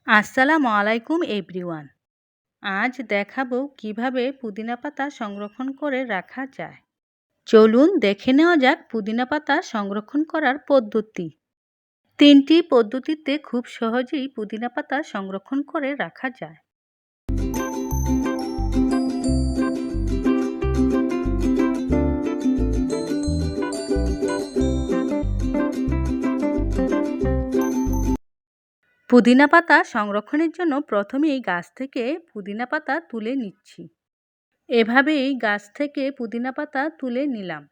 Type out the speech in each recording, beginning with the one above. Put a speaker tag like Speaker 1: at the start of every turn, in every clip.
Speaker 1: আসসালামু আলাইকুম এভরিওয়ান। আজ দেখাবো কিভাবে পুদিনা পাতা সংরক্ষণ করে রাখা যায়। চলুন দেখে নেওয়া যাক পুদিনা পাতা সংরক্ষণ করার পদ্ধতি। 3টি পদ্ধতিতে খুব সহজেই পুদিনা পাতা সংরক্ষণ করে রাখা যায়। পুদিনা পাতা সংরক্ষণের জন্য প্রথমেই গাছ থেকে পুদিনা পাতা তুলে নিচ্ছি। এভাবেই গাছ থেকে পুদিনা পাতা তুলে নিলাম।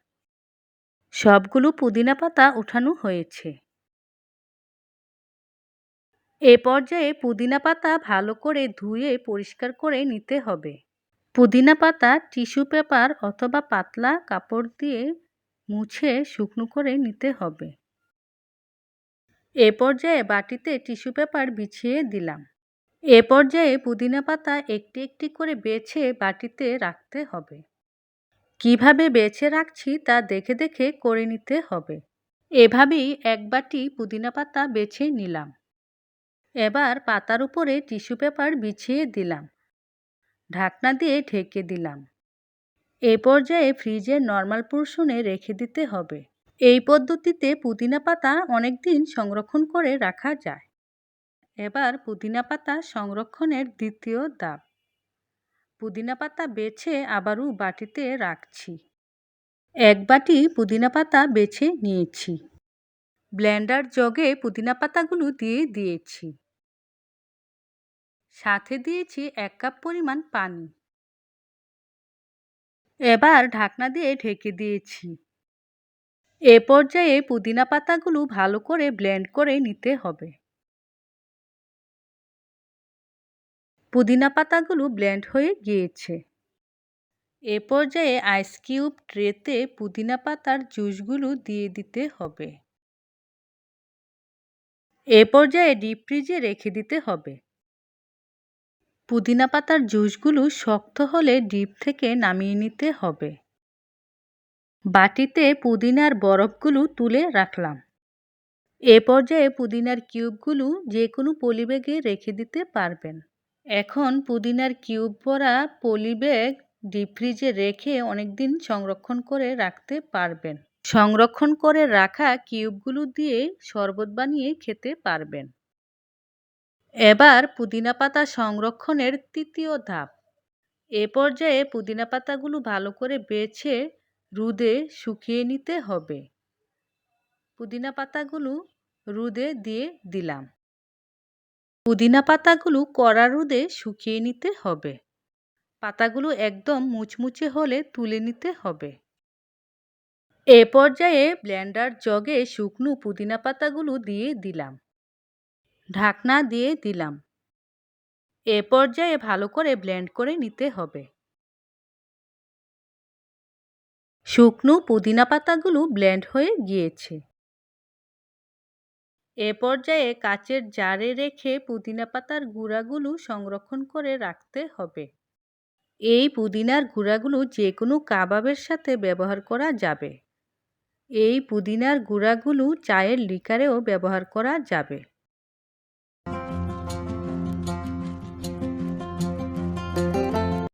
Speaker 1: সবগুলো পুদিনা পাতা উঠানো হয়েছে। এ পর্যায়ে পুদিনা পাতা ভালো করে ধুয়ে পরিষ্কার করে নিতে হবে। পুদিনা পাতা টিস্যু পেপার অথবা পাতলা কাপড় দিয়ে মুছে শুকনো করে নিতে হবে। এ পর্যায়ে বাটিতে টিস্যু পেপার বিছিয়ে দিলাম। এ পর্যায়ে পুদিনা পাতা একটি একটি করে বেছে বাটিতে রাখতে হবে। কিভাবে বেছে রাখছি তা দেখে দেখে করে নিতে হবে। এভাবেই এক বাটি পুদিনা পাতা বেছে নিলাম। এবার পাতার উপরে টিস্যু পেপার বিছিয়ে দিলাম। ঢাকনা দিয়ে ঢেকে দিলাম। এ পর্যায়ে ফ্রিজের নরমাল পোর্শনে রেখে দিতে হবে। এই পদ্ধতিতে পুদিনা পাতা অনেক দিন সংরক্ষণ করে রাখা যায়। এবার পুদিনা পাতা সংরক্ষণের দ্বিতীয় ধাপ। পুদিনা পাতা বেছে আবারও বাটিতে রাখছি। এক বাটি পুদিনা পাতা বেছে নিয়েছি। ব্লেন্ডার জগে পুদিনা পাতাগুলো দিয়ে দিয়েছি। সাথে দিয়েছি 1 কাপ পরিমাণ পানি। এবার ঢাকনা দিয়ে ঢেকে দিয়েছি। এ পর্যায়ে পুদিনা পাতাগুলো ভালো করে ব্লেন্ড করে নিতে হবে। পুদিনা পাতাগুলো ব্লেন্ড হয়ে গিয়েছে। এ পর্যায়ে আইস কিউব ট্রেতে পুদিনা পাতার জুসগুলো দিয়ে দিতে হবে। এ পর্যায়ে ডিপ ফ্রিজে রেখে দিতে হবে। পুদিনা পাতার জুসগুলো শক্ত হলে ডিপ থেকে নামিয়ে নিতে হবে। বাটিতে পুদিনার বরফগুলো তুলে রাখলাম। এ পর্যায়ে পুদিনার কিউবগুলো যে কোনো পলিব্যাগে রেখে দিতে পারবেন। এখন পুদিনার কিউব ভরা পলিব্যাগ ডিপ ফ্রিজে রেখে অনেকদিন সংরক্ষণ করে রাখতে পারবেন। সংরক্ষণ করে রাখা কিউবগুলো দিয়ে শরবত বানিয়ে খেতে পারবেন। এবার পুদিনা পাতা সংরক্ষণের তৃতীয় ধাপ। এ পর্যায়ে পুদিনা পাতাগুলো ভালো করে বেছে রোদে শুকিয়ে নিতে হবে। পুদিনা পাতাগুলো রোদে দিয়ে দিলাম। পুদিনা পাতাগুলো কড়া রোদে শুকিয়ে নিতে হবে। পাতাগুলো একদম মুচমুচে হলে তুলে নিতে হবে। এ পর্যায়ে ব্লেন্ডার জগে শুকনো পুদিনা পাতাগুলো দিয়ে দিলাম। ঢাকনা দিয়ে দিলাম। এ পর্যায়ে ভালো করে ব্লেন্ড করে নিতে হবে। শুকনো পুদিনা পাতাগুলো ব্লেন্ড হয়ে গিয়েছে। এ পর্যায়ে কাচের জারে রেখে পুদিনা পাতার গুঁড়াগুলো সংরক্ষণ করে রাখতে হবে। এই পুদিনার গুঁড়াগুলো যে কোনো কাবাবের সাথে ব্যবহার করা যাবে। এই পুদিনার গুঁড়াগুলো চায়ের লিকারেও ব্যবহার করা যাবে।